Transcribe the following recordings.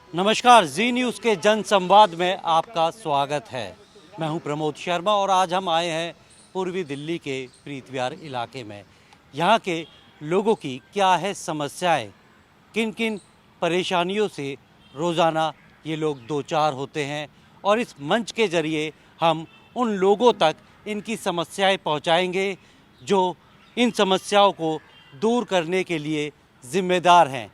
नमस्कार, जी न्यूज़ के जन संवाद में आपका स्वागत है। मैं हूं प्रमोद शर्मा और आज हम आए हैं पूर्वी दिल्ली के प्रीत विहार इलाके में। यहां के लोगों की क्या है समस्याएं, किन किन परेशानियों से रोज़ाना ये लोग दो चार होते हैं और इस मंच के ज़रिए हम उन लोगों तक इनकी समस्याएं पहुंचाएंगे जो इन समस्याओं को दूर करने के लिए ज़िम्मेदार हैं।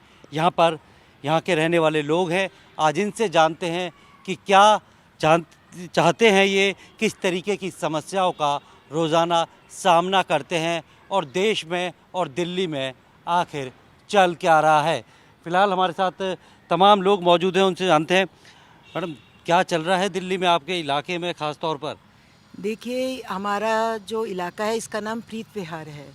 यहाँ के रहने वाले लोग हैं। आज इनसे जानते हैं कि क्या चाहते हैं, ये किस तरीके की समस्याओं का रोज़ाना सामना करते हैं और देश में और दिल्ली में आखिर चल क्या रहा है। फ़िलहाल हमारे साथ तमाम लोग मौजूद हैं, उनसे जानते हैं। मैडम, क्या चल रहा है दिल्ली में आपके इलाके में ख़ास तौर पर? देखिए, हमारा जो इलाका है इसका नाम प्रीत विहार है।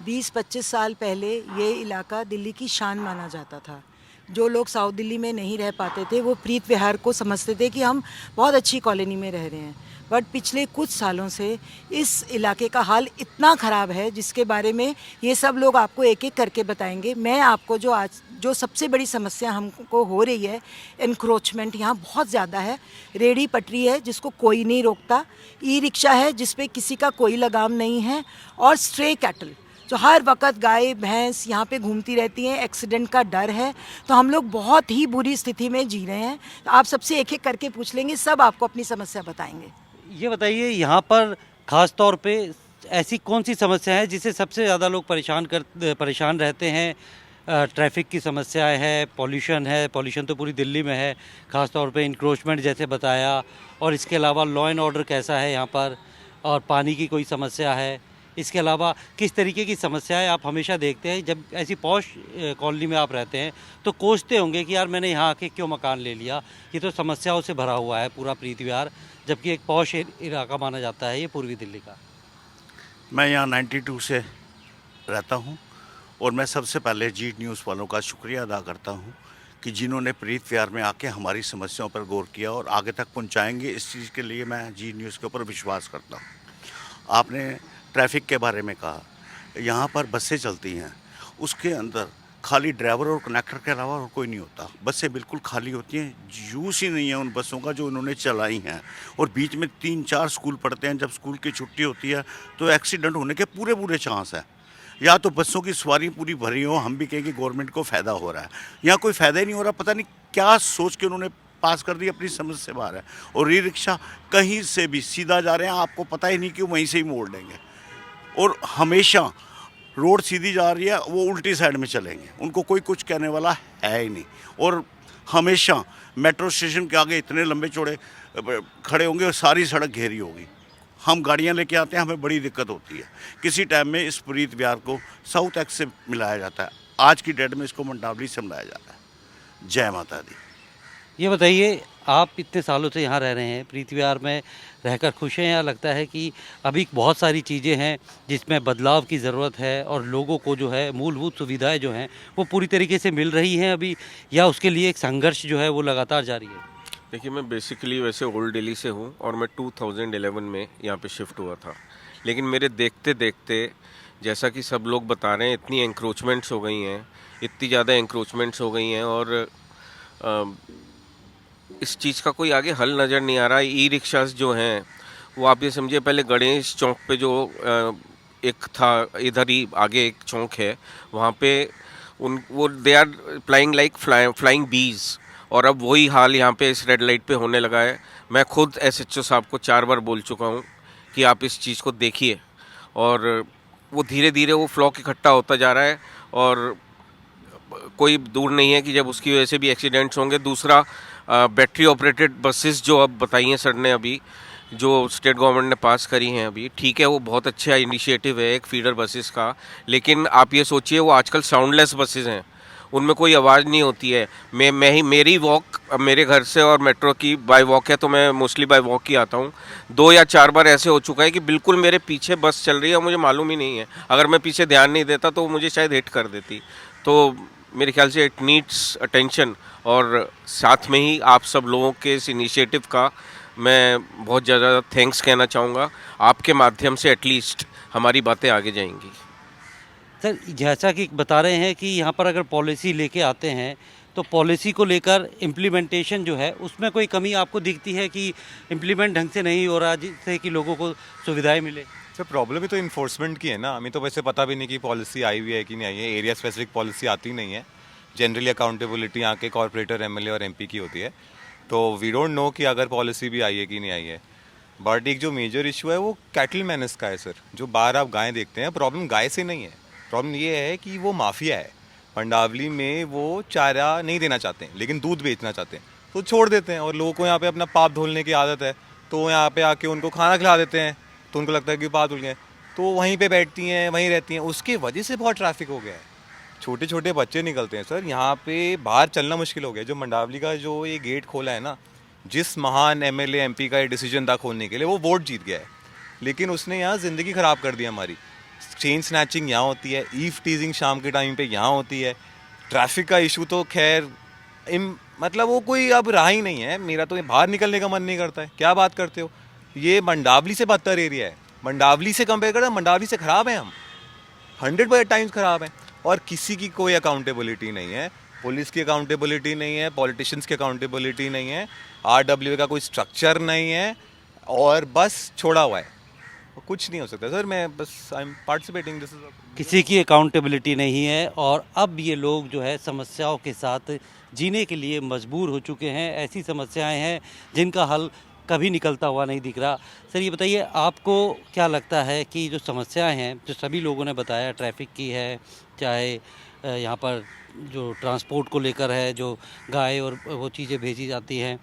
20-25 साल पहले ये इलाका दिल्ली की शान माना जाता था। जो लोग साउथ दिल्ली में नहीं रह पाते थे वो प्रीत विहार को समझते थे कि हम बहुत अच्छी कॉलोनी में रह रहे हैं। बट पिछले कुछ सालों से इस इलाके का हाल इतना ख़राब है जिसके बारे में ये सब लोग आपको एक एक करके बताएंगे। मैं आपको जो सबसे बड़ी समस्या हमको हो रही है, एनक्रोचमेंट यहाँ बहुत ज़्यादा है। रेहड़ी पटरी है जिसको कोई नहीं रोकता, ई रिक्शा है जिस पे किसी का कोई लगाम नहीं है, और स्ट्रे कैटल जो हर वक्त गाय भैंस यहाँ पे घूमती रहती हैं। एक्सीडेंट का डर है। तो हम लोग बहुत ही बुरी स्थिति में जी रहे हैं। तो आप सबसे एक एक करके पूछ लेंगे, सब आपको अपनी समस्या बताएंगे। ये बताइए, यहाँ पर ख़ास तौर पे ऐसी कौन सी समस्या है जिससे सबसे ज़्यादा लोग परेशान रहते हैं? ट्रैफिक की समस्याएं है, पॉल्यूशन तो पूरी दिल्ली में है, ख़ास तौर पे इंक्रोचमेंट जैसे बताया, और इसके अलावा लॉ एंड ऑर्डर कैसा है यहाँ पर, और पानी की कोई समस्या है। इसके अलावा किस तरीके की समस्याएं आप हमेशा देखते हैं जब ऐसी पॉश कॉलोनी में आप रहते हैं? तो कोसते होंगे कि यार मैंने यहाँ आके क्यों मकान ले लिया, ये तो समस्याओं से भरा हुआ है पूरा प्रीत विहार, जबकि एक पॉश इलाका माना जाता है ये पूर्वी दिल्ली का। मैं यहाँ 92 से रहता हूँ और मैं सबसे पहले जी न्यूज़ वालों का शुक्रिया अदा करता हूँ कि जिन्होंने प्रीत विहार में आके हमारी समस्याओं पर गौर किया और आगे तक पहुँचाएंगे। इस चीज़ के लिए मैं जी न्यूज़ के ऊपर विश्वास करता हूँ। आपने ट्रैफिक के बारे में कहा, यहाँ पर बसें चलती हैं, उसके अंदर खाली ड्राइवर और कनेक्टर के अलावा और कोई नहीं होता। बसें बिल्कुल खाली होती हैं, यूज़ ही नहीं है उन बसों का जो उन्होंने चलाई हैं। और बीच में 3-4 स्कूल पढ़ते हैं, जब स्कूल की छुट्टी होती है तो एक्सीडेंट होने के पूरे चांस है। या तो बसों की सवारी पूरी भरी हो, हम भी कहें कि गवर्नमेंट को फ़ायदा हो रहा है, यहाँ कोई फ़ायदा ही नहीं हो रहा। पता नहीं क्या सोच के उन्होंने पास कर दी, अपनी समझ से बाहर है। और ई रिक्शा कहीं से भी सीधा जा रहे हैं, आपको पता ही नहीं कि वहीं से ही मोड़ लेंगे। और हमेशा रोड सीधी जा रही है, वो उल्टी साइड में चलेंगे, उनको कोई कुछ कहने वाला है ही नहीं। और हमेशा मेट्रो स्टेशन के आगे इतने लंबे चौड़े खड़े होंगे और सारी सड़क घेरी होगी। हम गाड़ियां लेके आते हैं, हमें बड़ी दिक्कत होती है। किसी टाइम में इस प्रीत विहार को साउथ एक्स से मिलाया जाता है, आज की डेट में इसको मंडावली से मिलाया जाता है। जय माता दी। ये बताइए, आप इतने सालों से यहाँ रह रहे हैं, प्रीत विहार में रहकर खुश हैं, या लगता है कि अभी बहुत सारी चीज़ें हैं जिसमें बदलाव की ज़रूरत है और लोगों को जो है मूलभूत सुविधाएं जो हैं वो पूरी तरीके से मिल रही हैं अभी, या उसके लिए एक संघर्ष जो है वो लगातार जारी है? देखिए, मैं बेसिकली वैसे ओल्ड दिल्ली से हूँ और मैं 2011 में यहाँ पे शिफ्ट हुआ था। लेकिन मेरे देखते देखते, जैसा कि सब लोग बता रहे हैं, इतनी एंक्रोचमेंट्स हो गई हैं, इतनी ज़्यादा एंक्रोचमेंट्स हो गई हैं, और इस चीज़ का कोई आगे हल नज़र नहीं आ रहा। ई रिक्शास जो हैं वो आप ये समझिए, पहले गणेश चौक पे जो एक था, इधर ही आगे एक चौक है, वहाँ पे वो they are flying like flying bees, और अब वही हाल यहाँ पे इस रेड लाइट पे होने लगा है। मैं खुद एसएचओ साहब को 4 बार बोल चुका हूँ कि आप इस चीज़ को देखिए, और वो धीरे धीरे वो फ्लॉक इकट्ठा होता जा रहा है और कोई दूर नहीं है कि जब उसकी वजह से भी एक्सीडेंट्स होंगे। दूसरा, बैटरी ऑपरेटेड बसेस जो अब बताई हैं सर ने, अभी जो स्टेट गवर्नमेंट ने पास करी हैं अभी, ठीक है, वो बहुत अच्छा इनिशिएटिव है एक फीडर बसेस का। लेकिन आप ये सोचिए, वो आजकल साउंडलेस बसेस हैं, उनमें कोई आवाज़ नहीं होती है। मेरी वॉक मेरे घर से और मेट्रो की बाय वॉक है, तो मैं मोस्टली बाय वॉक ही आता हूँ। 2 या 4 बार ऐसे हो चुका है कि बिल्कुल मेरे पीछे बस चल रही है, मुझे मालूम ही नहीं है। अगर मैं पीछे ध्यान नहीं देता तो मुझे शायद हिट कर देती। तो मेरे ख्याल से इट नीड्स अटेंशन, और साथ में ही आप सब लोगों के इस इनिशिएटिव का मैं बहुत ज़्यादा थैंक्स कहना चाहूँगा। आपके माध्यम से एटलीस्ट हमारी बातें आगे जाएंगी। सर, जैसा कि बता रहे हैं कि यहाँ पर अगर पॉलिसी लेके आते हैं तो पॉलिसी को लेकर इम्प्लीमेंटेशन जो है उसमें कोई कमी आपको दिखती है कि इम्प्लीमेंट ढंग से नहीं हो रहा जिससे कि लोगों को सुविधाएं मिले? सर प्रॉब्लम ही तो इन्फोर्समेंट की है ना। हमें तो वैसे पता भी नहीं कि पॉलिसी आई हुई है कि नहीं आई है। एरिया स्पेसिफिक पॉलिसी आती नहीं है। जनरली अकाउंटेबिलिटी यहाँ के कॉर्पोरेटर, एमएलए और एमपी की होती है। तो वी डोंट नो कि अगर पॉलिसी भी आई है कि नहीं आई है। बट एक जो मेजर इशू है वो कैटल मैनेस का है सर। जो बाहर आप गायें देखते हैं, प्रॉब्लम गाय से नहीं है। प्रॉब्लम ये है कि वो माफिया है। पंडावली में वो चारा नहीं देना चाहते हैं लेकिन दूध बेचना चाहते हैं, तो छोड़ देते हैं। और लोगों को यहाँ पे अपना पाप धुलने की आदत है, तो यहाँ पे आके उनको खाना खिला देते हैं, तो उनको लगता है कि पाप धुल गए, तो वहीं पे बैठती हैं, वहीं रहती हैं। उसकी वजह से बहुत ट्रैफिक हो गया है। छोटे छोटे बच्चे निकलते हैं सर, यहाँ पे बाहर चलना मुश्किल हो गया। जो मंडावली का जो ये गेट खोला है ना, जिस महान एमएलए एमपी का ये डिसीजन था खोलने के लिए, वो वोट जीत गया है, लेकिन उसने यहाँ ज़िंदगी ख़राब कर दी हमारी। चेन स्नैचिंग यहाँ होती है, ईव टीजिंग शाम के टाइम पे यहाँ होती है। ट्रैफिक का इशू तो खैर मतलब वो कोई अब रहा ही नहीं है। मेरा तो बाहर निकलने का मन नहीं करता है। क्या बात करते हो, ये मंडावली से बदतर एरिया है। मंडावली से कंपेयर करें, मंडावली से ख़राब है हम, 100 टाइम्स ख़राब है। और किसी की कोई अकाउंटेबिलिटी नहीं है। पुलिस की अकाउंटेबिलिटी नहीं है, पॉलिटिशियंस की अकाउंटेबिलिटी नहीं है, आरडब्ल्यू का कोई स्ट्रक्चर नहीं है, और बस छोड़ा हुआ है। कुछ नहीं हो सकता सर। मैं बस I am participating this is. किसी की अकाउंटेबिलिटी नहीं है और अब ये लोग जो है समस्याओं के साथ जीने के लिए मजबूर हो चुके हैं। ऐसी समस्याएं हैं जिनका हल कभी निकलता हुआ नहीं दिख रहा। सर ये बताइए, आपको क्या लगता है कि जो समस्याएं हैं जो सभी लोगों ने बताया, ट्रैफिक की है, चाहे यहाँ पर जो ट्रांसपोर्ट को लेकर है, जो गाय और वो चीज़ें भेजी जाती हैं,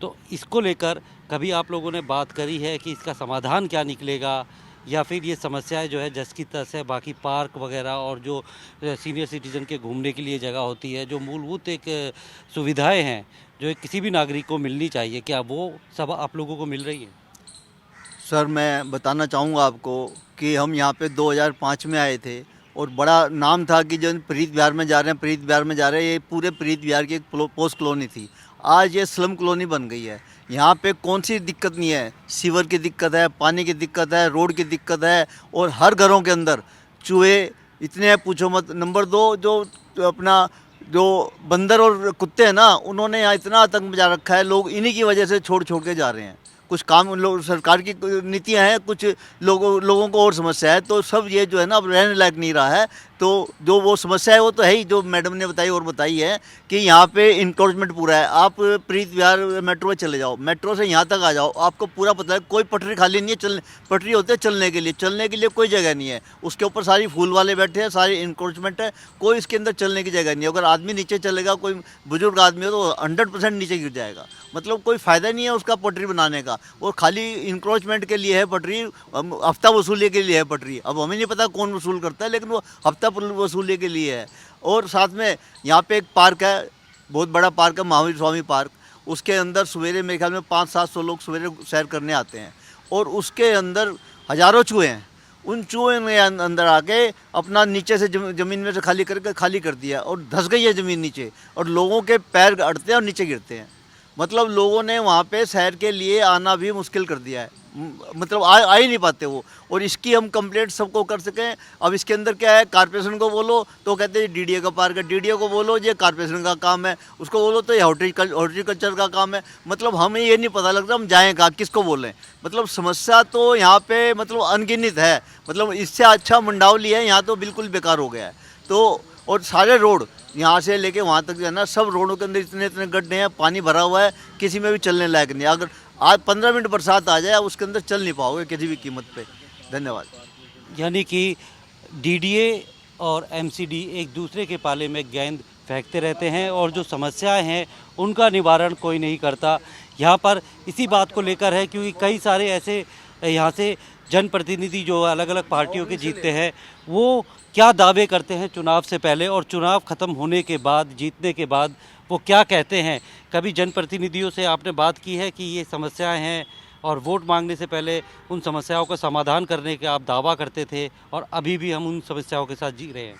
तो इसको लेकर कभी आप लोगों ने बात करी है कि इसका समाधान क्या निकलेगा, या फिर ये समस्याएं जो है जस की तस है, बाकी पार्क वगैरह और जो सीनियर सिटीज़न के घूमने के लिए जगह होती है, जो मूलभूत एक सुविधाएं हैं जो एक किसी भी नागरिक को मिलनी चाहिए, क्या वो सब आप लोगों को मिल रही है? सर मैं बताना चाहूँगा आपको कि हम यहाँ पे 2005 में आए थे और बड़ा नाम था कि जो प्रीत विहार में जा रहे हैं, प्रीत विहार में जा रहे हैं। ये पूरे प्रीत विहार की एक पोस्ट कॉलोनी थी, आज ये स्लम कॉलोनी बन गई है। यहाँ पे कौन सी दिक्कत नहीं है, सीवर की दिक्कत है, पानी की दिक्कत है, रोड की दिक्कत है, और हर घरों के अंदर चूहे इतने हैं पूछो मत। नंबर 2, जो अपना जो बंदर और कुत्ते हैं ना, उन्होंने यहाँ इतना आतंक मचा रखा है। लोग इन्हीं की वजह से छोड़ छोड़ के जा रहे हैं। कुछ काम लोग सरकार की नीतियाँ हैं, कुछ लोगों को और समस्या है, तो सब ये जो है ना अब रहने लायक नहीं रहा है। तो जो वो समस्या है वो तो है ही, जो मैडम ने बताई और बताई है कि यहाँ पे इंक्रोचमेंट पूरा है। आप प्रीत विहार मेट्रो में चले जाओ, मेट्रो से यहाँ तक आ जाओ, आपको पूरा पता है कोई पटरी खाली नहीं है। पटरी होते हैं चलने के लिए कोई जगह नहीं है। उसके ऊपर सारी फूल वाले बैठे हैं, सारी इंक्रोचमेंट है, कोई इसके अंदर चलने की जगह नहीं है। अगर आदमी नीचे चलेगा, कोई बुजुर्ग आदमी हो, तो 100% नीचे गिर जाएगा। मतलब कोई फ़ायदा नहीं है उसका पटरी बनाने का, वो खाली इंक्रोचमेंट के लिए है पटरी, हफ्ता वसूली के लिए है पटरी। अब हमें नहीं पता कौन वसूल करता है, लेकिन वो हफ्ता वसूली के लिए है। और साथ में यहाँ पे एक पार्क है, बहुत बड़ा पार्क है, महावीर स्वामी पार्क। उसके अंदर सवेरे मेरे ख्याल में 500-700 लोग सवेरे सैर करने आते हैं, और उसके अंदर हज़ारों चूहे हैं। उन चूहे ने अंदर आके अपना नीचे से ज़मीन में से खाली कर दिया, और धंस गई है ज़मीन नीचे, और लोगों के पैर अड़ते हैं और नीचे गिरते हैं। मतलब लोगों ने वहाँ पे सैर के लिए आना भी मुश्किल कर दिया है। मतलब आ ही नहीं पाते वो। और इसकी हम कंप्लेंट सबको कर सकें। अब इसके अंदर क्या है, कारपोरेशन को बोलो तो कहते हैं डीडीए का पार्क है, डीडीए को बोलो ये कारपोरेशन का काम है, उसको बोलो तो ये हॉर्टिकल्चर का काम है। मतलब हमें ये नहीं पता लगता हम जाएँ कहाँ, किसको बोलें। मतलब समस्या तो यहाँ पे मतलब अनगिनत है। मतलब इससे अच्छा मंडावली है, यहाँ तो बिल्कुल बेकार हो गया है। तो और सारे रोड यहाँ से लेके वहाँ तक जो है ना, सब रोडों के अंदर इतने इतने गड्ढे हैं, पानी भरा हुआ है, किसी में भी चलने लायक नहीं। अगर आज 15 मिनट बरसात आ जाए, उसके अंदर चल नहीं पाओगे किसी भी कीमत पे। धन्यवाद। यानी कि डीडीए और एमसीडी एक दूसरे के पाले में गेंद फेंकते रहते हैं और जो समस्याएं हैं उनका निवारण कोई नहीं करता। यहाँ पर इसी बात को लेकर है क्योंकि कई सारे ऐसे यहाँ से जनप्रतिनिधि जो अलग अलग पार्टियों के जीतते हैं, वो क्या दावे करते हैं चुनाव से पहले, और चुनाव ख़त्म होने के बाद, जीतने के बाद वो क्या कहते हैं। कभी जनप्रतिनिधियों से आपने बात की है कि ये समस्याएं हैं, और वोट मांगने से पहले उन समस्याओं का समाधान करने का आप दावा करते थे, और अभी भी हम उन समस्याओं के साथ जी रहे हैं?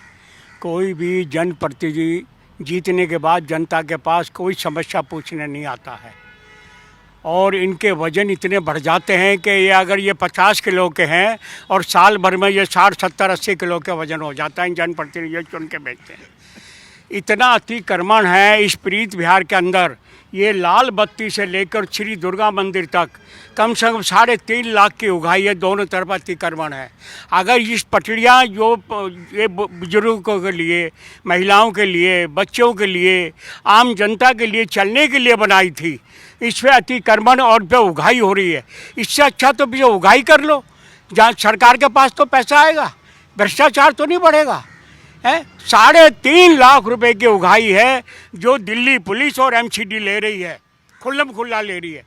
कोई भी जनप्रतिनिधि जीतने के बाद जनता के पास कोई समस्या पूछने नहीं आता है, और इनके वज़न इतने बढ़ जाते हैं कि ये अगर ये 50 किलो के हैं और साल भर में ये 60, 70, 80 किलो के वज़न हो जाता है। जनप्रतिनिधि चुन के भेजते हैं। इतना अतिक्रमण है इस प्रीत विहार के अंदर। ये लाल बत्ती से लेकर श्री दुर्गा मंदिर तक कम से कम 3.5 लाख की उगाई है, दोनों तरफ अतिक्रमण है। अगर इस पटड़ियाँ जो ये बुजुर्गों के लिए, महिलाओं के लिए, बच्चों के लिए, आम जनता के लिए चलने के लिए बनाई थी, इस पर अतिक्रमण और पे उगाई हो रही है। इससे अच्छा तो भी उगाई कर लो, जहाँ सरकार के पास तो पैसा आएगा, भ्रष्टाचार तो नहीं बढ़ेगा। है 3.5 लाख रुपए की उगाई है जो दिल्ली पुलिस और एमसीडी ले रही है, खुल्लम खुल्ला ले रही है।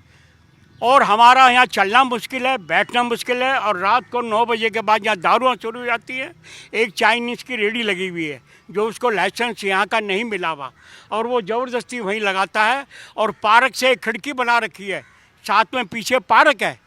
और हमारा यहाँ चलना मुश्किल है, बैठना मुश्किल है। और रात को 9 बजे के बाद यहाँ दारुआँ शुरू हो जाती है। एक चाइनीज़ की रेडी लगी हुई है जो उसको लाइसेंस यहाँ का नहीं मिला हुआ, और वो ज़बरदस्ती वहीं लगाता है। और पार्क से एक खिड़की बना रखी है, साथ में पीछे पार्क है,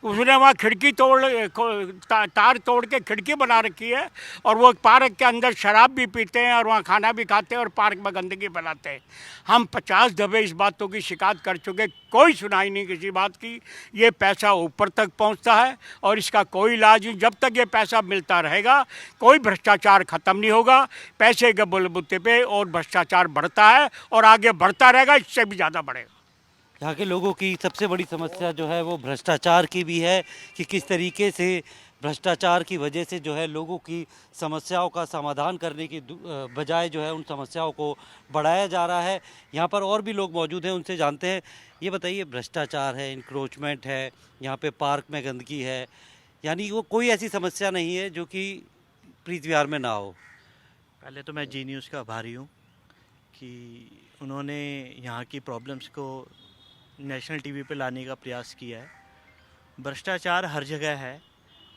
उसने वहाँ खिड़की तार तोड़ के खिड़की बना रखी है। और वो पार्क के अंदर शराब भी पीते हैं और वहाँ खाना भी खाते हैं और पार्क में गंदगी फैलाते हैं। हम 50 दफ़े इस बातों की शिकायत कर चुके, कोई सुनाई नहीं किसी बात की। ये पैसा ऊपर तक पहुँचता है और इसका कोई इलाज नहीं। जब तक ये पैसा मिलता रहेगा कोई भ्रष्टाचार ख़त्म नहीं होगा। पैसे के बलबूते पे और भ्रष्टाचार बढ़ता है और आगे बढ़ता रहेगा, इससे भी ज़्यादा बढ़ेगा। यहाँ के लोगों की सबसे बड़ी समस्या जो है वो भ्रष्टाचार की भी है कि किस तरीके से भ्रष्टाचार की वजह से जो है लोगों की समस्याओं का समाधान करने की बजाय जो है उन समस्याओं को बढ़ाया जा रहा है। यहाँ पर और भी लोग मौजूद हैं, उनसे जानते हैं। ये बताइए, भ्रष्टाचार है, इंक्रोचमेंट है, यहाँ पे पार्क में गंदगी है, यानी वो कोई ऐसी समस्या नहीं है जो कि प्रीत विहार में ना हो। पहले तो मैं जी न्यूज़ का आभारी हूँ कि उन्होंने यहाँ की प्रॉब्लम्स को नेशनल टीवी पे लाने का प्रयास किया है। भ्रष्टाचार हर जगह है,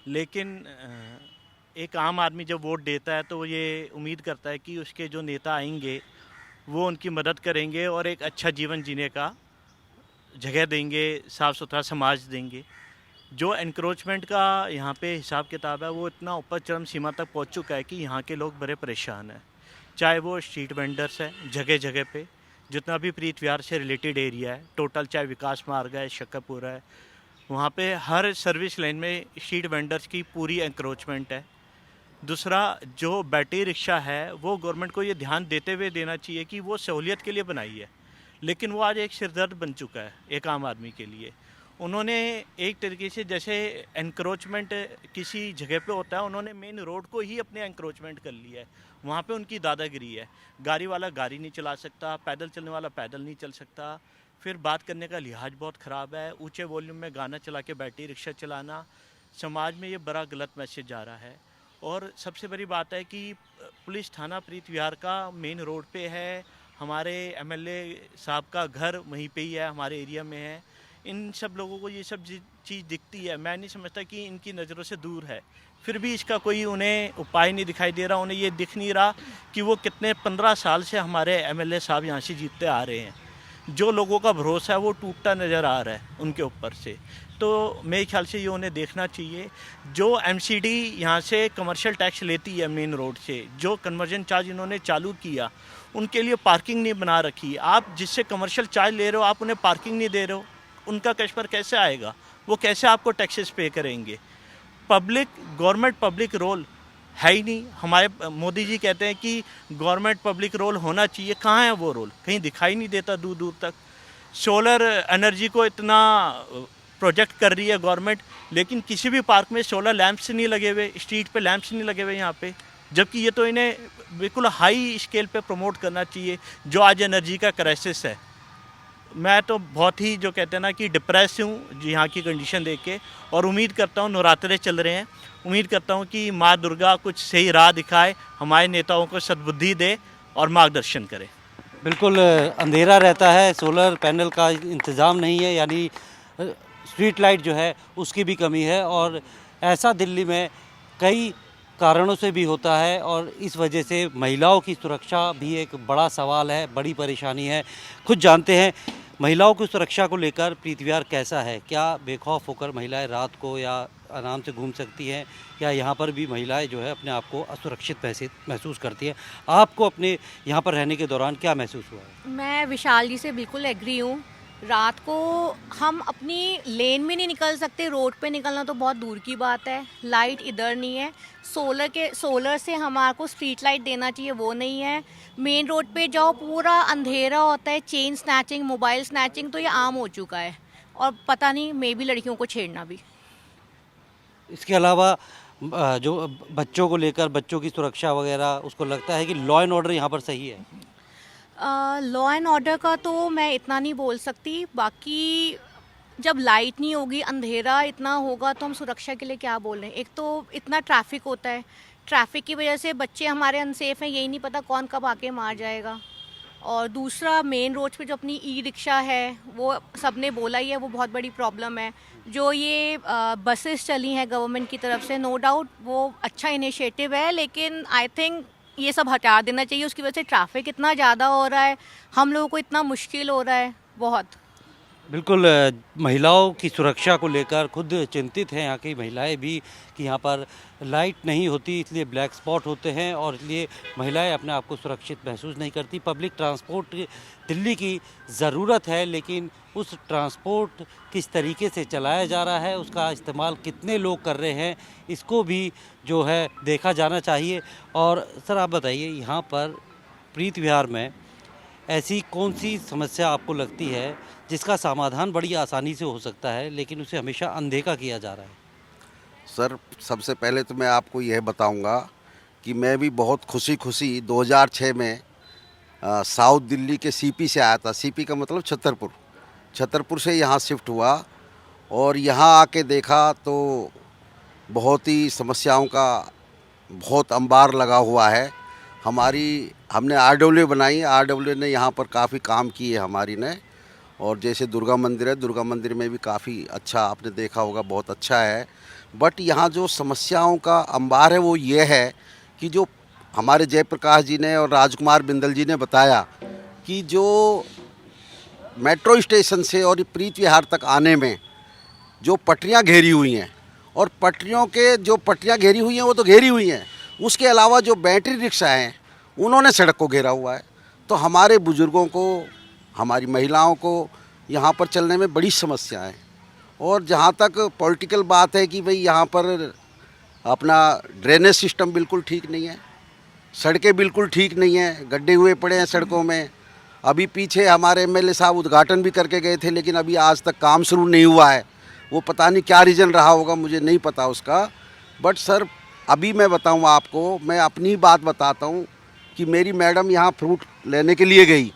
लेकिन एक आम आदमी जब वोट देता है तो वो ये उम्मीद करता है कि उसके जो नेता आएंगे वो उनकी मदद करेंगे और एक अच्छा जीवन जीने का जगह देंगे, साफ़ सुथरा समाज देंगे। जो एनक्रोचमेंट का यहाँ पे हिसाब किताब है वो इतना ऊपर चरम सीमा तक पहुँच चुका है कि यहाँ के लोग बड़े परेशान हैं। चाहे वो स्ट्रीट वेंडर्स है जगह जगह पे, जितना भी प्रीत विहार से रिलेटेड एरिया है टोटल, चाहे विकास मार्ग है, शक्करपुरा है, वहाँ पे हर सर्विस लाइन में स्ट्रीट वेंडर्स की पूरी एंक्रोचमेंट है। दूसरा, जो बैटरी रिक्शा है वो गवर्नमेंट को ये ध्यान देते हुए देना चाहिए कि वो सहूलियत के लिए बनाई है, लेकिन वो आज एक सिरदर्द बन चुका है एक आम आदमी के लिए। उन्होंने एक तरीके से, जैसे एनक्रोचमेंट किसी जगह पे होता है, उन्होंने मेन रोड को ही अपने एनक्रोचमेंट कर लिया है। वहाँ पे उनकी दादागिरी है। गाड़ी वाला गाड़ी नहीं चला सकता, पैदल चलने वाला पैदल नहीं चल सकता। फिर बात करने का लिहाज बहुत ख़राब है। ऊंचे वॉल्यूम में गाना चला के बैटरी रिक्शा चलाना, समाज में ये बड़ा गलत मैसेज जा रहा है। और सबसे बड़ी बात है कि पुलिस थाना प्रीत विहार का मेन रोड पे है, हमारे एमएलए साहब का घर वहीं पे ही है, हमारे एरिया में है। इन सब लोगों को ये सब चीज़ दिखती है। मैं नहीं समझता कि इनकी नज़रों से दूर है, फिर भी इसका कोई उन्हें उपाय नहीं दिखाई दे रहा। उन्हें ये दिख नहीं रहा कि वो कितने 15 साल से हमारे एमएलए साहब यहाँ से जीतते आ रहे हैं। जो लोगों का भरोसा है वो टूटता नज़र आ रहा है उनके ऊपर से। तो मेरे ख्याल से ये उन्हें देखना चाहिए। जो एमसीडी यहाँ से कमर्शियल टैक्स लेती है मेन रोड से, जो कन्वर्जन चार्ज इन्होंने चालू किया, उनके लिए पार्किंग नहीं बना रखी। आप जिससे कमर्शियल चार्ज ले रहे हो, आप उन्हें पार्किंग नहीं दे रहे हो, उनका कैश पर कैसे आएगा? वो कैसे आपको टैक्सेस पे करेंगे? गवर्नमेंट पब्लिक रोल है ही नहीं। हमारे मोदी जी कहते हैं कि गवर्नमेंट पब्लिक रोल होना चाहिए, कहाँ है वो रोल? कहीं दिखाई नहीं देता दूर दूर तक। सोलर एनर्जी को इतना प्रोजेक्ट कर रही है गवर्नमेंट, लेकिन किसी भी पार्क में सोलर लैंप्स नहीं लगे हुए, स्ट्रीट पे लैंप्स नहीं लगे हुए यहाँ पे, जबकि ये तो इन्हें बिल्कुल हाई स्केल पे प्रमोट करना चाहिए। जो आज एनर्जी का क्राइसिस है, मैं तो बहुत ही, जो कहते हैं ना, कि डिप्रेस हूँ यहाँ की कंडीशन देख के। और उम्मीद करता हूँ, नवरात्रे चल रहे हैं, उम्मीद करता हूँ कि माँ दुर्गा कुछ सही राह दिखाए, हमारे नेताओं को सद्बुद्धि दे और मार्गदर्शन करे। बिल्कुल अंधेरा रहता है, सोलर पैनल का इंतज़ाम नहीं है, यानी स्ट्रीट लाइट जो है उसकी भी कमी है। और ऐसा दिल्ली में कई कारणों से भी होता है और इस वजह से महिलाओं की सुरक्षा भी एक बड़ा सवाल है, बड़ी परेशानी है। खुद जानते हैं महिलाओं की सुरक्षा को लेकर प्रीत विहार कैसा है। क्या बेखौफ होकर महिलाएं रात को या आराम से घूम सकती हैं, या यहाँ पर भी महिलाएं जो है अपने आप को असुरक्षित महसूस करती हैं? आपको अपने यहाँ पर रहने के दौरान क्या महसूस हुआ है? मैं विशाल जी से बिल्कुल एग्री हूँ। रात को हम अपनी लेन में नहीं निकल सकते, रोड पे निकलना तो बहुत दूर की बात है। लाइट इधर नहीं है, सोलर से हमारे को स्ट्रीट लाइट देना चाहिए, वो नहीं है। मेन रोड पे जाओ पूरा अंधेरा होता है। चेन स्नैचिंग, मोबाइल स्नैचिंग तो ये आम हो चुका है, और पता नहीं मे भी लड़कियों को छेड़ना भी। इसके अलावा जो बच्चों को लेकर, बच्चों की सुरक्षा वगैरह, उसको लगता है कि लॉ एंड ऑर्डर यहाँ पर सही है? लॉ एंड ऑर्डर का तो मैं इतना नहीं बोल सकती। बाकी जब लाइट नहीं होगी, अंधेरा इतना होगा, तो हम सुरक्षा के लिए क्या बोल रहे हैं। एक तो इतना ट्रैफिक होता है, ट्रैफिक की वजह से बच्चे हमारे अनसेफ हैं, यही नहीं पता कौन कब आके मार जाएगा। और दूसरा, मेन रोड पे जो अपनी ई रिक्शा है, वो सबने बोला ही है, वो बहुत बड़ी प्रॉब्लम है। जो ये बसेस चली हैं गवर्नमेंट की तरफ से, नो डाउट वो अच्छा इनिशिएटिव है, लेकिन आई थिंक ये सब हटा देना चाहिए। उसकी वजह से ट्रैफिक इतना ज़्यादा हो रहा है, हम लोगों को इतना मुश्किल हो रहा है बहुत। बिल्कुल, महिलाओं की सुरक्षा को लेकर खुद चिंतित हैं यहाँ की महिलाएं भी कि यहाँ पर लाइट नहीं होती, इसलिए ब्लैक स्पॉट होते हैं और इसलिए महिलाएं अपने आप को सुरक्षित महसूस नहीं करती। पब्लिक ट्रांसपोर्ट दिल्ली की ज़रूरत है, लेकिन उस ट्रांसपोर्ट किस तरीके से चलाया जा रहा है, उसका इस्तेमाल कितने लोग कर रहे हैं, इसको भी जो है देखा जाना चाहिए। और सर आप बताइए, यहाँ पर प्रीत विहार में ऐसी कौन सी समस्या आपको लगती है जिसका समाधान बड़ी आसानी से हो सकता है, लेकिन उसे हमेशा अनदेखा किया जा रहा है? सर, सबसे पहले तो मैं आपको यह बताऊंगा कि मैं भी बहुत खुशी 2006 में साउथ दिल्ली के सीपी से आया था। सीपी का मतलब छतरपुर से यहाँ शिफ्ट हुआ और यहाँ आके देखा तो बहुत ही समस्याओं का बहुत अंबार लगा हुआ है। हमने RW बनाई, RW ने यहाँ पर काफ़ी काम किए हमारी ने। और जैसे दुर्गा मंदिर है, दुर्गा मंदिर में भी काफ़ी अच्छा, आपने देखा होगा, बहुत अच्छा है। बट यहाँ जो समस्याओं का अंबार है वो ये है कि जो हमारे जयप्रकाश जी ने और राजकुमार बिंदल जी ने बताया कि जो मेट्रो स्टेशन से और प्रीत विहार तक आने में जो पटरियाँ घेरी हुई हैं, और पटरियों के जो पटरियाँ घेरी हुई हैं वो तो घेरी हुई हैं, उसके अलावा जो बैटरी रिक्शा हैं उन्होंने सड़क को घेरा हुआ है। तो हमारे बुज़ुर्गों को, हमारी महिलाओं को यहाँ पर चलने में बड़ी समस्या है। और जहाँ तक पॉलिटिकल बात है कि भाई यहाँ पर अपना ड्रेनेज सिस्टम बिल्कुल ठीक नहीं है, सड़कें बिल्कुल ठीक नहीं हैं, गड्ढे हुए पड़े हैं सड़कों में। अभी पीछे हमारे MLA साहब उद्घाटन भी करके गए थे, लेकिन अभी आज तक काम शुरू नहीं हुआ है। वो पता नहीं क्या रीज़न रहा होगा, मुझे नहीं पता उसका। बट सर, अभी मैं बताऊँ आपको, मैं अपनी बात बताता हूँ कि मेरी मैडम यहाँ फ्रूट लेने के लिए गई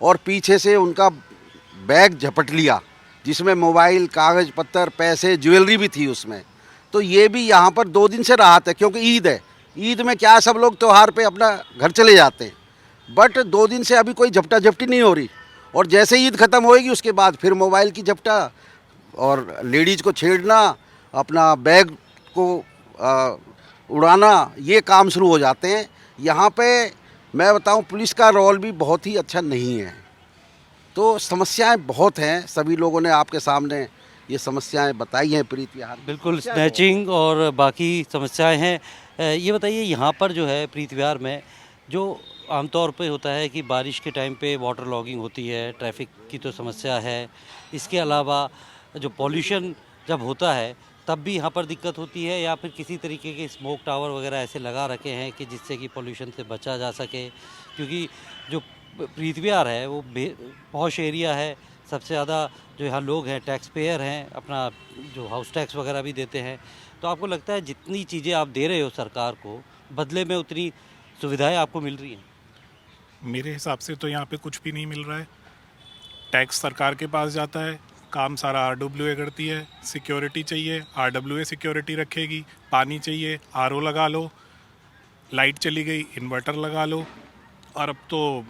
और पीछे से उनका बैग झपट लिया, जिसमें मोबाइल, कागज़ पत्तर, पैसे, ज्वेलरी भी थी उसमें। तो ये भी यहाँ पर 2 दिन से राहत है, क्योंकि ईद है। ईद में क्या, सब लोग त्यौहार पे अपना घर चले जाते हैं। बट 2 दिन से अभी कोई झपटा झपटी नहीं हो रही, और जैसे ईद ख़त्म होएगी उसके बाद फिर मोबाइल की झपटा और लेडीज़ को छेड़ना, अपना बैग को उड़ाना, ये काम शुरू हो जाते हैं। यहाँ पे मैं बताऊँ, पुलिस का रोल भी बहुत ही अच्छा नहीं है। तो समस्याएं बहुत हैं, सभी लोगों ने आपके सामने ये समस्याएं बताई हैं प्रीत विहार। बिल्कुल, स्नैचिंग और बाकी समस्याएं हैं। ये बताइए, यहाँ पर जो है प्रीत विहार में जो आमतौर पे होता है कि बारिश के टाइम पे वाटर लॉगिंग होती है, ट्रैफिक की तो समस्या है, इसके अलावा जो पॉल्यूशन जब होता है तब भी यहाँ पर दिक्कत होती है, या फिर किसी तरीके के स्मोक टावर वगैरह ऐसे लगा रखे हैं कि जिससे कि पॉल्यूशन से बचा जा सके? क्योंकि जो प्रीत विहार है वो पॉश एरिया है, सबसे ज़्यादा जो यहाँ लोग हैं टैक्स पेयर हैं, अपना जो हाउस टैक्स वगैरह भी देते हैं। तो आपको लगता है जितनी चीज़ें आप दे रहे हो सरकार को, बदले में उतनी सुविधाएं आपको मिल रही हैं? मेरे हिसाब से तो यहाँ पे कुछ भी नहीं मिल रहा है। टैक्स सरकार के पास जाता है, काम सारा RWA करती है। सिक्योरिटी चाहिए, RWA सिक्योरिटी रखेगी। पानी चाहिए, RO लगा लो। लाइट चली गई, इन्वर्टर लगा लो। और अब तो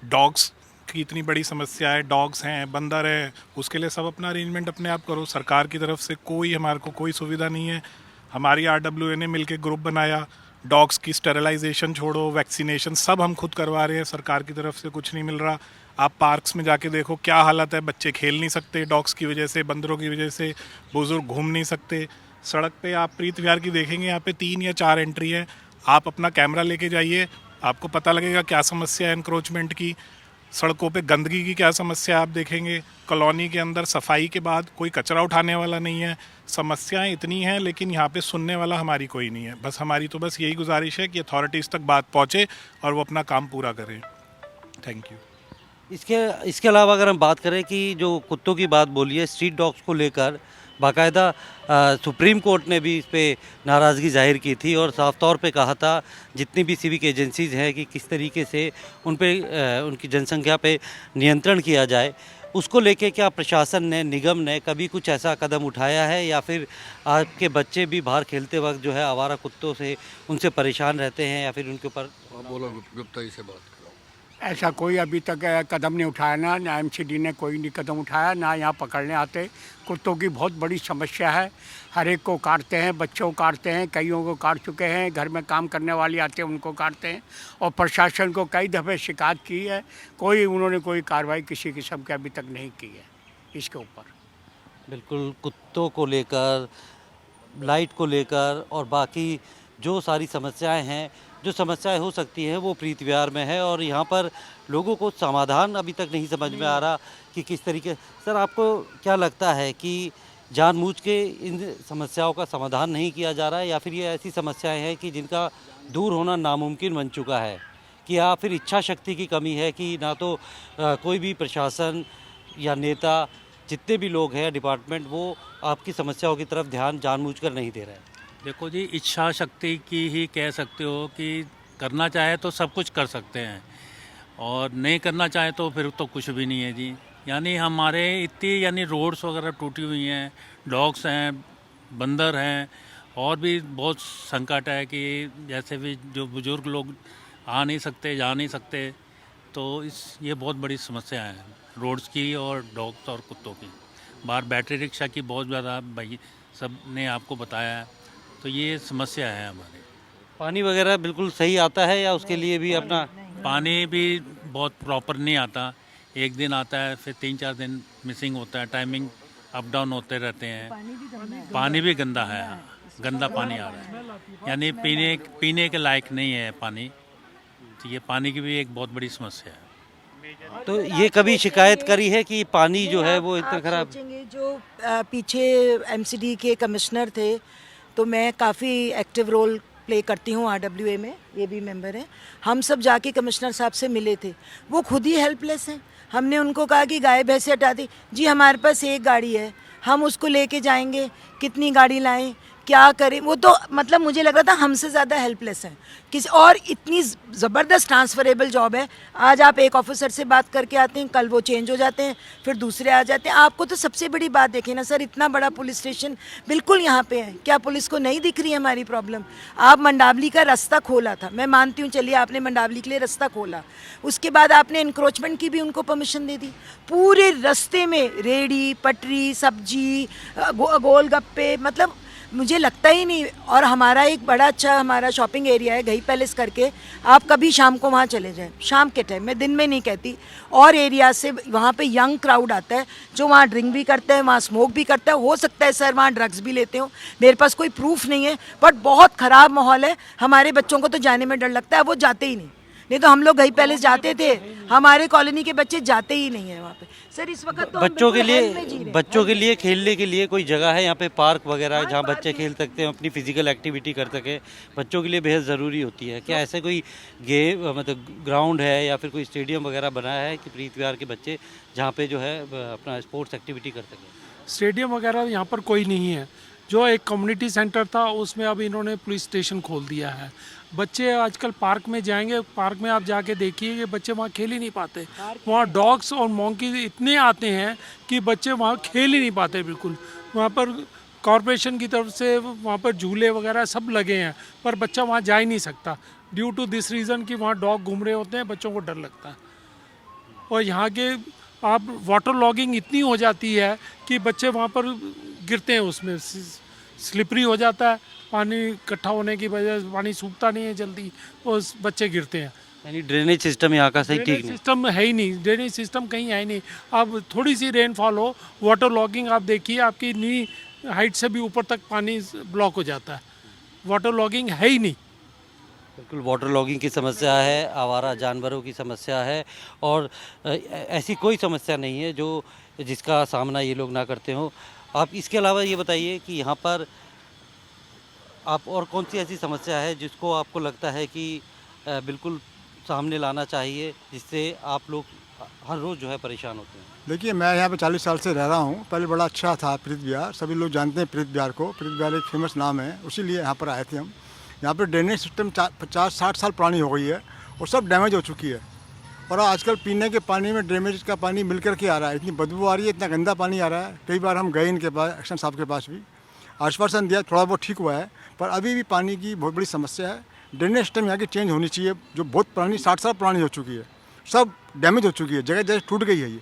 डॉग्स की इतनी बड़ी समस्या है, डॉग्स हैं, बंदर है, उसके लिए सब अपना अरेंजमेंट अपने आप करो। सरकार की तरफ से हमारे को कोई सुविधा नहीं है। हमारी RWA ने मिलके ग्रुप बनाया, डॉग्स की स्टेरिलाइजेशन छोड़ो, वैक्सीनेशन सब हम खुद करवा रहे हैं, सरकार की तरफ से कुछ नहीं मिल रहा। आप पार्क्स में जाके देखो क्या हालत है, बच्चे खेल नहीं सकते डॉग्स की वजह से, बंदरों की वजह से, बुजुर्ग घूम नहीं सकते। सड़क पे आप प्रीत विहार की देखेंगे, यहाँ पे 3 या 4 एंट्री है। आप अपना कैमरा लेके जाइए, आपको पता लगेगा क्या समस्या है एनक्रोचमेंट की। सड़कों पे गंदगी की क्या समस्या आप देखेंगे, कॉलोनी के अंदर सफाई के बाद कोई कचरा उठाने वाला नहीं है। समस्याएं इतनी हैं लेकिन यहाँ पे सुनने वाला हमारी कोई नहीं है। बस हमारी तो बस यही गुजारिश है कि अथॉरिटीज़ तक बात पहुँचे और वो अपना काम पूरा करें। Thank you. इसके अलावा अगर हम बात करें कि जो कुत्तों की बात बोली है, स्ट्रीट डॉग्स को लेकर बाकायदा सुप्रीम कोर्ट ने भी इस पे नाराज़गी जाहिर की थी और साफ तौर पे कहा था जितनी भी सिविक एजेंसीज़ हैं कि किस तरीके से उन पे उनकी जनसंख्या पे नियंत्रण किया जाए। उसको लेके क्या प्रशासन ने, निगम ने कभी कुछ ऐसा कदम उठाया है या फिर आपके बच्चे भी बाहर खेलते वक्त जो है आवारा कुत्तों से उनसे परेशान रहते हैं या फिर उनके ऊपर? बोलो गुप्ता जी से बात। ऐसा कोई अभी तक कदम नहीं उठाया, ना एमसीडी ने कोई नहीं कदम उठाया, ना यहाँ पकड़ने आते। कुत्तों की बहुत बड़ी समस्या है, हर एक को काटते हैं, बच्चों को काटते हैं, कईयों को काट चुके हैं, घर में काम करने वाली आते हैं उनको काटते हैं और प्रशासन को कई दफ़े शिकायत की है, उन्होंने कोई कार्रवाई किसी किस्म की अभी तक नहीं की है इसके ऊपर। बिल्कुल, कुत्तों को लेकर, लाइट को लेकर और बाकी जो सारी समस्याएं हैं, जो समस्याएं हो सकती हैं वो प्रीत विहार में है और यहाँ पर लोगों को समाधान अभी तक नहीं समझ में आ रहा कि किस तरीके। सर, आपको क्या लगता है कि जानबूझ के इन समस्याओं का समाधान नहीं किया जा रहा है या फिर ये ऐसी समस्याएं हैं कि जिनका दूर होना नामुमकिन बन चुका है, कि या फिर इच्छा शक्ति की कमी है कि ना तो कोई भी प्रशासन या नेता, जितने भी लोग हैं डिपार्टमेंट, वो आपकी समस्याओं की तरफ ध्यान जानबूझकर नहीं दे रहे हैं? देखो जी, इच्छा शक्ति की ही कह सकते हो कि करना चाहे तो सब कुछ कर सकते हैं और नहीं करना चाहे तो फिर तो कुछ भी नहीं है जी। यानी हमारे इतनी रोड्स वगैरह टूटी हुई हैं, डॉग्स हैं, बंदर हैं और भी बहुत संकट है कि जैसे भी जो बुज़ुर्ग लोग आ नहीं सकते, जा नहीं सकते, तो ये बहुत बड़ी समस्या है रोड्स की और डॉग्स और कुत्तों की। बाहर बैटरी रिक्शा की बहुत ज़्यादा, भाई सब ने आपको बताया है, तो ये समस्या है हमारे। पानी वगैरह बिल्कुल सही आता है या उसके लिए भी अपना? पानी भी बहुत प्रॉपर नहीं आता, एक दिन आता है फिर 3-4 दिन मिसिंग होता है, टाइमिंग अप डाउन होते रहते हैं। पानी भी गंदा है, गंदा पानी आ रहा है, यानी पीने के लायक नहीं है पानी। तो ये पानी की भी एक बहुत बड़ी समस्या है। तो ये कभी शिकायत करी है कि पानी जो है वो इतना खराब? जो पीछे एमसीडी के कमिश्नर थे, तो मैं काफ़ी एक्टिव रोल प्ले करती हूँ आरडब्ल्यूए में, ये भी मेंबर हैं। हम सब जाके कमिश्नर साहब से मिले थे, वो खुद ही हेल्पलेस हैं। हमने उनको कहा कि गाय भैंसे हटा दी, जी हमारे पास एक गाड़ी है, हम उसको लेके जाएंगे, कितनी गाड़ी लाएं, क्या करें? वो तो मतलब मुझे लग रहा था हमसे ज़्यादा हेल्पलेस हैं किसी। और इतनी ज़बरदस्त ट्रांसफरेबल जॉब है, आज आप एक ऑफिसर से बात करके आते हैं, कल वो चेंज हो जाते हैं, फिर दूसरे आ जाते हैं। आपको तो सबसे बड़ी बात देखें ना सर, इतना बड़ा पुलिस स्टेशन बिल्कुल यहाँ पे है, क्या पुलिस को नहीं दिख रही है हमारी प्रॉब्लम? आप मंडावली का रास्ता खोला था, मैं मानती हूँ, चलिए आपने मंडावली के लिए रास्ता खोला, उसके बाद आपने इंक्रोचमेंट की भी उनको परमिशन दे दी। पूरे रास्ते में रेडी, पटरी, सब्जी, गोलगप्पे, मतलब मुझे लगता ही नहीं। और हमारा एक बड़ा अच्छा हमारा शॉपिंग एरिया है, घई पैलेस करके, आप कभी शाम को वहाँ चले जाएं, शाम के टाइम में, दिन में नहीं कहती। और एरिया से वहाँ पे यंग क्राउड आता है जो वहाँ ड्रिंक भी करता है, वहाँ स्मोक भी करता है, हो सकता है सर वहाँ ड्रग्स भी लेते हो, मेरे पास कोई प्रूफ नहीं है, बट बहुत ख़राब माहौल है। हमारे बच्चों को तो जाने में डर लगता है, वो जाते ही नहीं तो हम लोग घई पैलेस जाते थे, हमारे कॉलोनी के बच्चे जाते ही नहीं है वहाँ पे। सर इस वक्त तो बच्चों के लिए खेलने के लिए कोई जगह है यहाँ पे, पार्क वगैरह जहाँ बच्चे खेल सकते हैं, अपनी फिजिकल एक्टिविटी कर सके, बच्चों के लिए बेहद ज़रूरी होती है। क्या ऐसे कोई गेम मतलब ग्राउंड है या फिर कोई स्टेडियम वगैरह बनाया है कि प्रीत विहार के बच्चे जहाँ पे जो है अपना स्पोर्ट्स एक्टिविटी कर सकें? स्टेडियम वगैरह यहाँ पर कोई नहीं है। जो एक कम्युनिटी सेंटर था उसमें अब इन्होंने पुलिस स्टेशन खोल दिया है। बच्चे आजकल पार्क में जाएंगे, पार्क में आप जाके देखिए कि बच्चे वहाँ खेल ही नहीं पाते। वहाँ डॉग्स और मॉन्की इतने आते हैं कि बच्चे वहाँ खेल ही नहीं पाते बिल्कुल। वहाँ पर कॉरपोरेशन की तरफ से वहाँ पर झूले वगैरह सब लगे हैं, पर बच्चा वहाँ जा ही नहीं सकता ड्यू टू दिस रीज़न कि वहाँ डॉग घूम रहे होते हैं, बच्चों को डर लगता है। और यहाँ के आप वाटर लॉगिंग इतनी हो जाती है कि बच्चे वहाँ पर गिरते हैं, उसमें स्लिपरी हो जाता है, पानी इकट्ठा होने की वजह से पानी सूखता नहीं है जल्दी, और बच्चे गिरते हैं। यानी ड्रेनेज सिस्टम यहाँ का सही ठीक नहीं, सिस्टम है ही नहीं, ड्रेनेज सिस्टम कहीं है ही नहीं। अब थोड़ी सी रेनफॉल हो, वाटर लॉगिंग आप देखिए, आपकी नी हाइट से भी ऊपर तक पानी ब्लॉक हो जाता है, वाटर लॉगिंग है ही नहीं। बिल्कुल, वाटर लॉगिंग की समस्या है, आवारा जानवरों की समस्या है और ऐसी कोई समस्या नहीं है जो जिसका सामना ये लोग ना करते हों। आप इसके अलावा ये बताइए कि यहाँ पर आप और कौन सी ऐसी समस्या है जिसको आपको लगता है कि बिल्कुल सामने लाना चाहिए, जिससे आप लोग हर रोज़ जो है परेशान होते हैं? देखिए, मैं यहाँ पे 40 साल से रह रहा हूँ। पहले बड़ा अच्छा था प्रीत विहार, सभी लोग जानते हैं प्रीत विहार को। प्रीत विहार एक फेमस नाम है, उसीलिए यहाँ पर आए थे हम। यहाँ पर ड्रेनेज सिस्टम 50-60 साल पुरानी हो गई है और सब डैमेज हो चुकी है। और आजकल पीने के पानी में ड्रेनेज का पानी मिल कर के आ रहा है, इतनी बदबू आ रही है, इतना गंदा पानी आ रहा है। कई बार हम गए इनके पास, एक्शन साहब के पास भी आश्वासन दिया, थोड़ा बहुत ठीक हुआ है, पर अभी भी पानी की बहुत बड़ी समस्या है। ड्रेनेज सिस्टम यहाँ की चेंज होनी चाहिए, जो बहुत पुरानी 60 साल पुरानी हो चुकी है, सब डैमेज हो चुकी है, जगह जगह टूट गई है। ये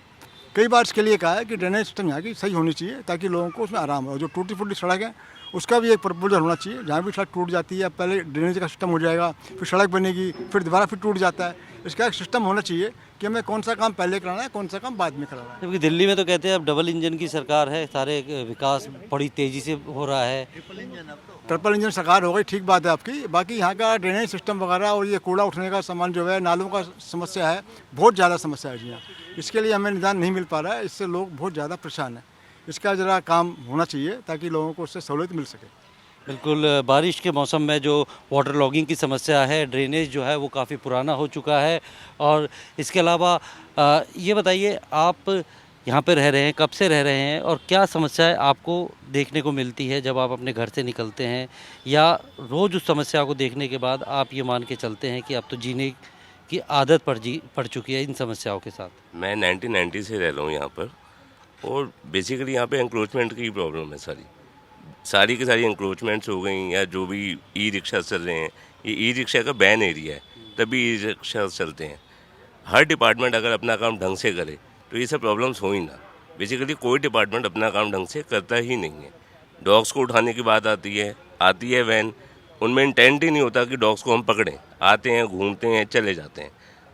कई बार इसके लिए कहा है कि ड्रेनेज सिस्टम यहाँ की सही होनी चाहिए ताकि लोगों को उसमें आराम हो। जो टूटी फूटी सड़क है उसका भी एक प्रपोजल होना चाहिए, जहाँ भी सड़क टूट जाती है पहले ड्रेनेज का सिस्टम हो जाएगा, फिर सड़क बनेगी, फिर दोबारा फिर टूट जाता है। इसका एक सिस्टम होना चाहिए कि हमें कौन सा काम पहले कराना है, कौन सा काम बाद में कराना है। क्योंकि दिल्ली में तो कहते हैं अब डबल इंजन की सरकार है, सारे विकास बड़ी तेज़ी से हो रहा है। ट्रिपल इंजन सरकार हो गई, ठीक बात है आपकी। बाकी यहाँ का ड्रेनेज सिस्टम वगैरह और ये कूड़ा उठने का सामान जो है, नालों का समस्या है, बहुत ज़्यादा समस्या है जी यहाँ। इसके लिए हमें निदान नहीं मिल पा रहा है, इससे लोग बहुत ज़्यादा परेशान हैं। इसका ज़रा काम होना चाहिए ताकि लोगों को उससे सहूलियत मिल सके। बिल्कुल, बारिश के मौसम में जो वाटर लॉगिंग की समस्या है, ड्रेनेज जो है वो काफ़ी पुराना हो चुका है। और इसके अलावा ये बताइए, आप यहाँ पे रह रहे हैं, कब से रह रहे हैं और क्या समस्याएं आपको देखने को मिलती है जब आप अपने घर से निकलते हैं, या रोज़ उस समस्या को देखने के बाद आप ये मान के चलते हैं कि अब तो जीने की आदत पड़ चुकी है इन समस्याओं के साथ? मैं 1990 से रह रहा हूँ यहाँ पर, और बेसिकली यहाँ पे एंक्रोचमेंट की प्रॉब्लम है। सारी की सारी इंक्रोचमेंट्स हो गई, या जो भी ई रिक्शा चल रहे हैं, ये ई रिक्शा का बैन एरिया है, तभी ई रिक्शा चलते हैं। हर डिपार्टमेंट अगर अपना काम ढंग से करे तो ये सब प्रॉब्लम्स हो ही ना। बेसिकली कोई डिपार्टमेंट अपना काम ढंग से करता ही नहीं है। डॉग्स को उठाने की बात आती है वैन, उनमें इंटेंट ही नहीं होता कि डॉग्स को हम पकड़ें। आते हैं, घूमते हैं, चले जाते हैं।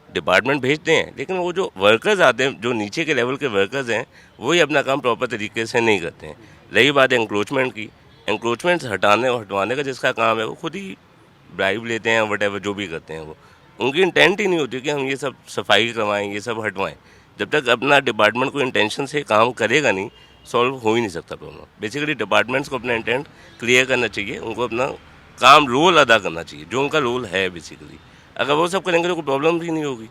डिपार्टमेंट भेजते हैं, लेकिन वो जो वर्कर्स आते हैं, जो नीचे के लेवल के वर्कर्स हैं, वही अपना काम प्रॉपर तरीके से नहीं करते हैं। रही बात एंक्रोचमेंट की, एंक्रोचमेंट्स हटाने और हटवाने का जिसका काम है वो खुद ही ब्राइब लेते हैं, वटेवर जो भी करते हैं वो, उनकी इंटेंट ही नहीं होती कि हम ये सब सफाई करवाएं, ये सब हटवाएं। जब तक अपना डिपार्टमेंट को इंटेंशन से काम करेगा नहीं, सॉल्व हो ही नहीं सकता प्रॉब्लम। बेसिकली डिपार्टमेंट्स को अपना इंटेंट क्लियर करना चाहिए, उनको अपना काम रोल अदा करना चाहिए, जो उनका रोल है बेसिकली। अगर वो सब करेंगे तो कोई प्रॉब्लम ही नहीं होगी,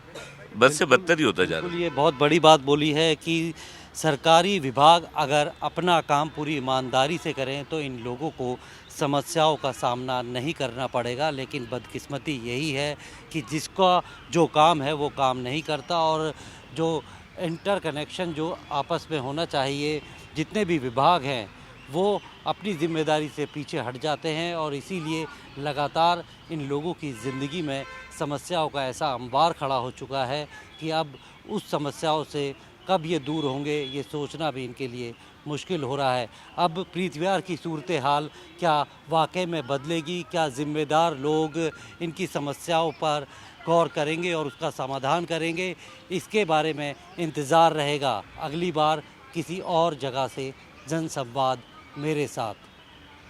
बस से बदतर ही होता जा रहा है। ये बहुत बड़ी बात बोली है कि सरकारी विभाग अगर अपना काम पूरी ईमानदारी से करें तो इन लोगों को समस्याओं का सामना नहीं करना पड़ेगा। लेकिन बदकिस्मती यही है कि जिसका जो काम है वो काम नहीं करता, और जो इंटरकनेक्शन जो आपस में होना चाहिए, जितने भी विभाग हैं वो अपनी जिम्मेदारी से पीछे हट जाते हैं, और इसीलिए लगातार इन लोगों की ज़िंदगी में समस्याओं का ऐसा अंबार खड़ा हो चुका है कि अब उस समस्याओं से कब ये दूर होंगे ये सोचना भी इनके लिए मुश्किल हो रहा है। अब प्रीत विहार की सूरत हाल क्या वाकई में बदलेगी? क्या ज़िम्मेदार लोग इनकी समस्याओं पर गौर करेंगे और उसका समाधान करेंगे? इसके बारे में इंतज़ार रहेगा अगली बार किसी और जगह से जनसंवाद मेरे साथ।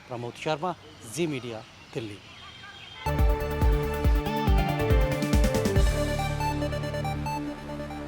प्रमोद शर्मा, जी मीडिया, दिल्ली।